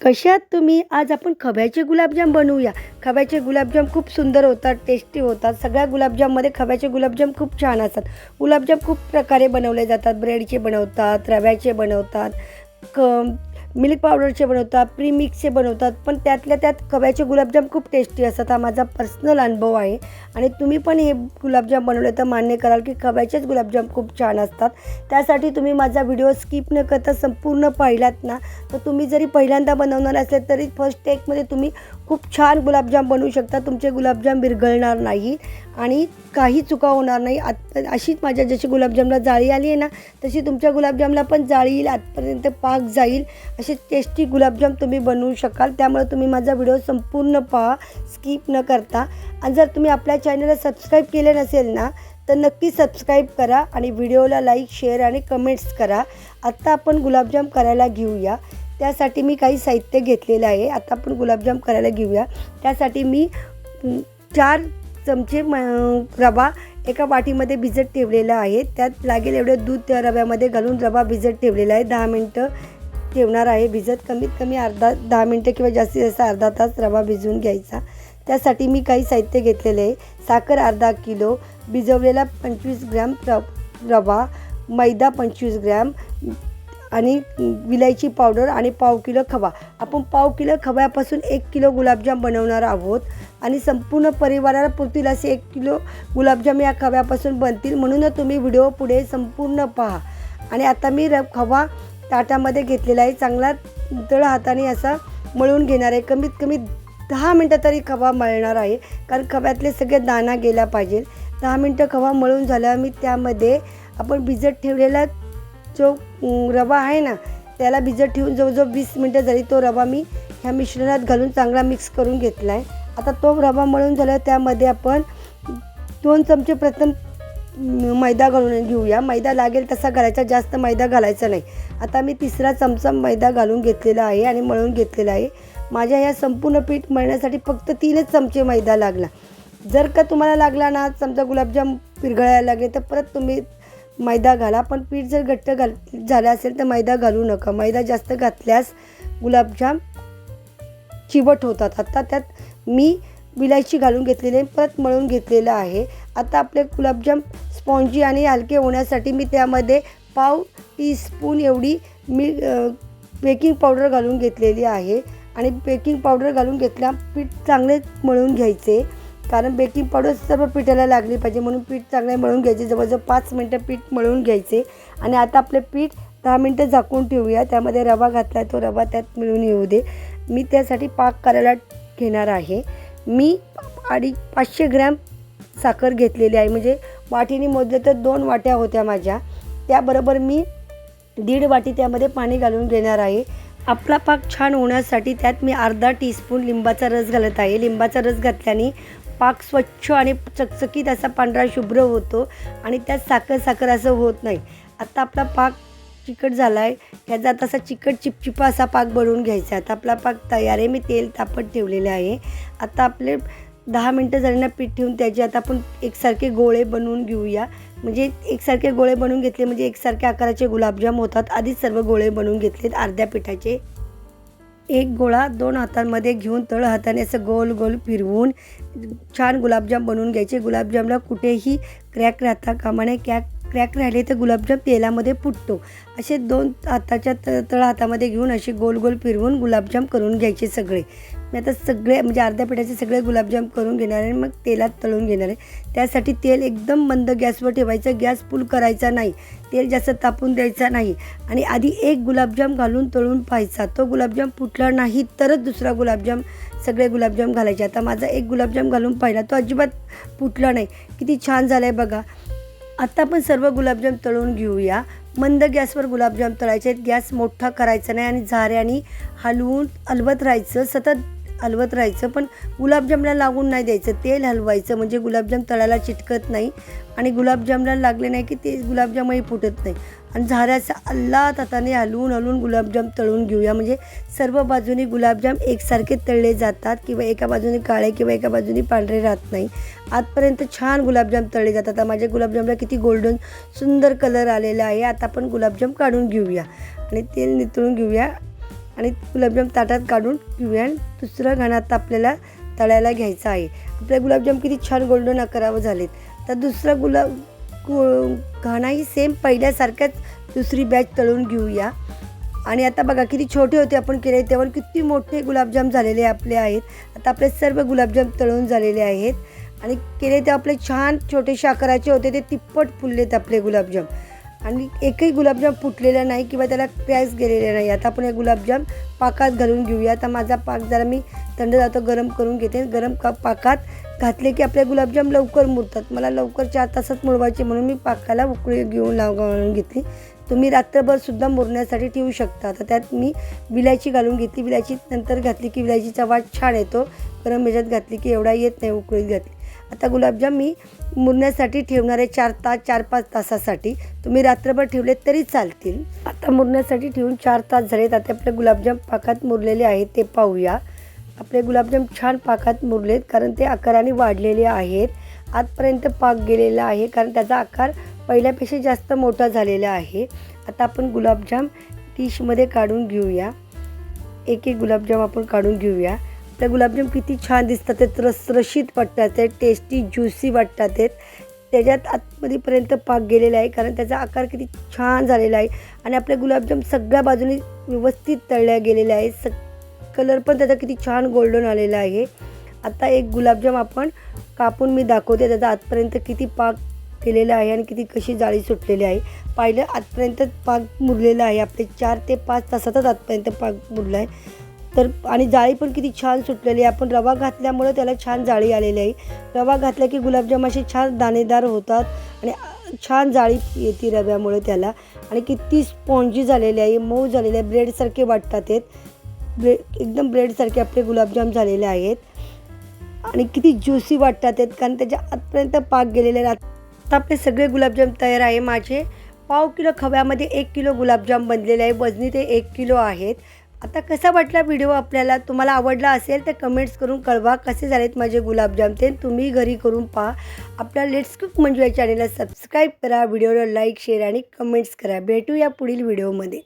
कशात तुम्ही? आज आपण खव्याचे गुलाबजाम बनवूया. खव्याचे गुलाबजाम खूप सुंदर होतात, टेस्टी होतात. सगळ्या गुलाबजाममध्ये खव्याचे गुलाबजाम खूप छान असतात. गुलाबजाम खूप प्रकारे बनवले जातात. ब्रेडचे बनवतात, रव्याचे बनवतात, क मिल्क पावडरचे बनवतात, प्रीमिक्सचे बनवतात. पण त्यातल्या त्यात खव्याचे गुलाबजाम खूप टेस्टी असतात. हा माझा पर्सनल अनुभव आहे आणि तुम्ही पण हे गुलाबजाम बनवले तर मान्य कराल की खव्याचेच गुलाबजाम खूप छान असतात. त्यासाठी तुम्ही माझा व्हिडिओ स्किप न करता संपूर्ण पाहिलात ना, तर तुम्ही जरी पहिल्यांदा बनवणार असेल तरी फर्स्ट टेकमध्ये तुम्ही खूप छान गुलाबजाम बनवू शकता. तुमचे गुलाबजाम विरघळणार नाही आणि काही चुका होणार नाही. अशीच माझ्या जशी गुलाबजामला जाळी आली आहे ना, तशी तुमच्या गुलाबजामला पण जाळी येईल, आतपर्यंत पाक जाईल. असे टेस्टी गुलाबजाम तुम्ही बनवू शकाल. त्यामुळे तुम्ही माझा व्हिडिओ संपूर्ण पहा, स्किप न करता. आणि जर तुम्ही आपल्या चॅनलला सबस्क्राईब केले नसेल ना, तर नक्की सबस्क्राईब करा आणि व्हिडिओला लाईक, शेअर आणि कमेंट्स करा. आत्ता आपण गुलाबजाम करायला घेऊया. त्यासाठी मी काही साहित्य घेतलेलं आहे. आता आपण गुलाबजाम करायला घेऊया. त्यासाठी मी 4 चमचे रवा एका वाटीमध्ये भिजत ठेवलेला आहे. त्यात लागेल एवढं दूध त्या रव्यामध्ये घालून रवा भिजत ठेवलेला आहे. 10 मिनटं ठेवणार आहे भिजत. कमीत कमी 10 मिनटं किंवा जास्तीत जास्त अर्धा तास रवा भिजवून घ्यायचा. त्यासाठी मी काही साहित्य घेतलेले आहे. साखर अर्धा किलो, भिजवलेला 25 ग्रॅम रवा, मैदा 25 ग्रॅम आणि विलायची पावडर आणि पाव किलो खवा. आपण पाव किलो खव्यापासून 1 किलो गुलाबजाम बनवणार आहोत आणि संपूर्ण परिवाराला पुरतील असे 1 किलो गुलाबजाम या खव्यापासून बनतील. म्हणूनच तुम्ही व्हिडिओ पुढे संपूर्ण पहा. आणि आता मी खवा ताटामध्ये घेतलेला आहे. चांगला तळ हाताने असा मळून घेणार आहे. कमीत कमी 10 मिनटं तरी खवा मळणार आहे, कारण खव्यातले सगळे दाणा गेला पाहिजे. 10 मिनटं खवा मळून झाल्यावर मी त्यामध्ये आपण भिजत ठेवलेला जो रवा आहे ना, त्याला भिजत ठेवून जवळजवळ 20 मिनटं झाली. तो रवा मी ह्या मिश्रणात घालून चांगला मिक्स करून घेतला आहे. आता तो रवा मळून झाल्यावर त्यामध्ये आपण 2 चमचे प्रथम मैदा घालून घेऊया. मैदा लागेल तसा घालायचा, जास्त मैदा घालायचा नाही. आता मी 3रा चमचा मैदा घालून घेतलेला आहे आणि मळून घेतलेला आहे. माझ्या या संपूर्ण पीठ मळण्यासाठी फक्त 3च चमचे मैदा लागला. जर का तुम्हाला लागला ना, समजा गुलाबजाम विरघळायला लागले तर परत तुम्ही मैदा घाला. पण पीठ जर घट्ट झालं असेल तर मैदा घालू नका. मैदा जास्त घातल्यास गुलाबजाम चिवट होतात. आता त्यात मी विलायची घालून घेतलेली आहे, परत मळून घेतलेलं आहे. आता आपले गुलाबजाम स्पॉन्जी आणि हलके होण्यासाठी मी त्यामध्ये पाव टीस्पून एवढी बेकिंग पावडर घालून घेतलेली आहे. आणि बेकिंग पावडर घालून घेतल्या पीठ चांगले मळून घ्यायचे, कारण बेकिंग पावडर सर्व पिठाला लागली पाहिजे. म्हणून पीठ चांगले मळून घ्यायचे. जवळजवळ 5 मिनटं पीठ मळून घ्यायचे. आणि आता आपले पीठ 10 मिनटं झाकून ठेवूया. त्यामध्ये रवा घातला आहे, तो रवा त्यात मिळून येऊ दे. मी त्यासाठी पाक करायला घेणार आहे. मी 500 ग्रॅम साखर घेतलेली आहे. म्हणजे वाटीने मोजलं तर 2 वाट्या होत्या माझ्या. त्याबरोबर मी 1.5 वाटी त्यामध्ये पाणी घालून घेणार आहे. आपला पाक छान होण्यासाठी त्यात मी अर्धा टीस्पून लिंबाचा रस घालत आहे. लिंबाचा रस घातल्याने पाक स्वच्छ आणि चकचकीत असा पांढरा शुभ्र होतो आणि त्यात साखर असं होत नाही. आता आपला पाक चिकट झाला आहे. ह्याचा तसा चिकट चिपचिपा असा पाक बनवून घ्यायचा. आता आपला पाक तयार आहे. मी तेल तापत ठेवलेले आहे. आता आपले 10 मिनटं झाले ना पीठ ठेवून त्याचे आता आपण एकसारखे गोळे बनवून घेऊया. म्हणजे एकसारखे गोळे बनवून घेतले म्हणजे एकसारखे आकाराचे गुलाबजाम होतात. आधीच सर्व गोळे बनवून घेतलेत अर्ध्या पिठाचे. एक गोळा 2 हातांमध्ये घेऊन तळ हाताने असं गोल गोल फिरवून छान गुलाबजाम बनवून घ्यायचे. गुलाबजामला कुठेही क्रॅक राहता कामा नये. क्रॅक राहिले तर गुलाबजाम तेलामध्ये फुटतो. असे 2 हाताच्या तळ हातामध्ये घेऊन असे गोल गोल फिरवून गुलाबजाम करून घ्यायचे सगळे. मी आता सगळे म्हणजे अर्ध्या पिठाचे सगळे गुलाबजाम करून घेणार आहे. मग तेलात तळून घेणार आहे. त्यासाठी तेल एकदम मंद गॅसवर ठेवायचं. गॅस फुल करायचा नाही. तेल जास्त तापून द्यायचा नाही. आणि आधी एक गुलाबजाम घालून तळून पाहायचा. तो गुलाबजाम फुटला नाही तरच दुसरा गुलाबजाम सगळे गुलाबजाम घालायचे. आता माझा एक गुलाबजाम घालून पाहिला, तो अजिबात फुटला नाही. किती छान झाला आहे बघा. आता आपण सर्व गुलाबजाम तळून घेऊया. मंद गॅसवर गुलाबजाम तळायचे. गॅस मोठा करायचा नाही आणि झाऱ्याने हलवत राहायचं, सतत हलवत राहायचं. पण गुलाबजामला लागून नाही द्यायचं. तेल हलवायचं म्हणजे गुलाबजाम तळाला चिटकत नाही आणि गुलाबजामला लागले नाही की ते गुलाबजामही फुटत नाही. आणि झाऱ्याचा अल्लात हाताने हलवून गुलाबजाम तळून घेऊया. म्हणजे सर्व बाजूनी गुलाबजाम एकसारखे तळले जातात किंवा एका बाजूने काळे किंवा एका बाजूने पांढरे राहत नाही. आजपर्यंत छान गुलाबजाम तळले जातात. आता माझ्या गुलाबजामला किती गोल्डन सुंदर कलर आलेला आहे. आता आपण गुलाबजाम काढून घेऊया आणि तेल नितळून घेऊया. आणि गुलाबजाम ताटात काढून घेऊया. दुसरं घाण आता आपल्याला तळायला घ्यायचं आहे. आपले गुलाबजाम किती छान गोल्डन आकारावर झालेत. तर दुसरा घाणाही सेम पहिल्यासारख्याच दुसरी बॅच तळून घेऊया. आणि आता बघा किती छोटे होते आपण केले, त्यावर किती मोठे गुलाबजाम झालेले आपले आहेत. आता आपले सर्व गुलाबजाम तळून झालेले आहेत आणि केले ते आपले छान छोटेसे आकाराचे होते, ते तिप्पट फुललेत आपले गुलाबजाम. आणि एकही गुलाबजाम फुटलेला नाही किंवा त्याला क्रॅश गेलेला नाही. आता आपण हे गुलाबजाम पाकात घालून घेऊया. आता माझा पाक जरा मी थंड जातो गरम करून घेते. गरम पाकात घातले की आपले गुलाबजाम लवकर मुरतात. मला लवकर 4 तासात मुरवायचे म्हणून मी पाकाला उकळी घालून घेतली. तुम्ही रात्रभरसुद्धा मुरण्यासाठी ठेवू शकता. तर त्यात मी विलायची घालून घेतली. विलायची नंतर घातली की विलायचीचा वास छान येतो. गरम ह्याच्यात घातली की एवढा येत नाही, उकळीत घातली. आता गुलाबजाम मी मुरण्यासाठी ठेवणार आहे 4-5 तासासाठी. तुम्ही रात्रभर ठेवले तरी चालतील. आता मुरण्यासाठी ठेवून 4 तास झालेत. आता आपले गुलाबजाम पाकात मुरलेले आहेत ते पाहूया. आपले गुलाबजाम छान पाकात मुरलेत कारण ते आकाराने वाढलेले आहेत. आतपर्यंत पाक गेलेला आहे कारण त्याचा आकार पहिल्यापेक्षा जास्त मोठा झालेला आहे. आता आपण गुलाबजाम डिशमध्ये काढून घेऊया. एक गुलाबजाम आपण काढून घेऊया. आपले गुलाबजाम किती छान दिसतात, ते रसरशीत वाटतात, ते टेस्टी ज्युसी वाटतात. त्याच्यात आतमध्येपर्यंत पाक गेलेला आहे कारण त्याचा आकार किती छान झालेला आहे. आणि आपले गुलाबजाम सगळ्या बाजूने व्यवस्थित तळल्या गेलेले आहे. कलर पण त्याचा किती छान गोल्डन आलेला आहे. आता एक गुलाबजाम आपण कापून मी दाखवते, त्याचा आतपर्यंत किती पाक केलेला आहे आणि किती कशी जाळी सुटलेली आहे. पाहिलं आतपर्यंत पाक मुरलेला आहे. आपले 4 ते 5 तासातच आतपर्यंत पाक मुरला आहे. तर आणि जाळी पण किती छान सुटलेली आहे. आपण रवा घातल्यामुळे त्याला छान जाळी आलेली आहे. रवा घातला की गुलाबजाम असे छान दाणेदार होतात आणि छान जाळी येते रव्यामुळे त्याला. आणि किती स्पॉन्जी झालेले आहे, मऊ झालेले आहे, ब्रेडसारखे वाटतात. एकदम ब्रेडसारखे आपले गुलाबजाम झालेले आहेत आणि किती ज्युसी वाटतात कारण त्याच्या आतपर्यंत पाक गेलेले आहेत. आता आपले सगळे गुलाबजाम तयार आहे. माझे 1/2 किलो खव्यामध्ये 1 किलो गुलाबजाम बनलेले आहे. वजनी ते 1 किलो आहेत. आता कसा वाटला व्हिडिओ आपल्याला? तुम्हाला आवडला असेल तर कमेंट्स करून कळवा कसे झालेत माझे गुलाबजाम. ते तुम्ही घरी करून पहा. आपल्या लेट्स कुक मंजू या चॅनलला सबस्क्राईब करा, व्हिडिओला लाईक, शेअर आणि कमेंट्स करा. भेटूया पुढील व्हिडिओमध्ये.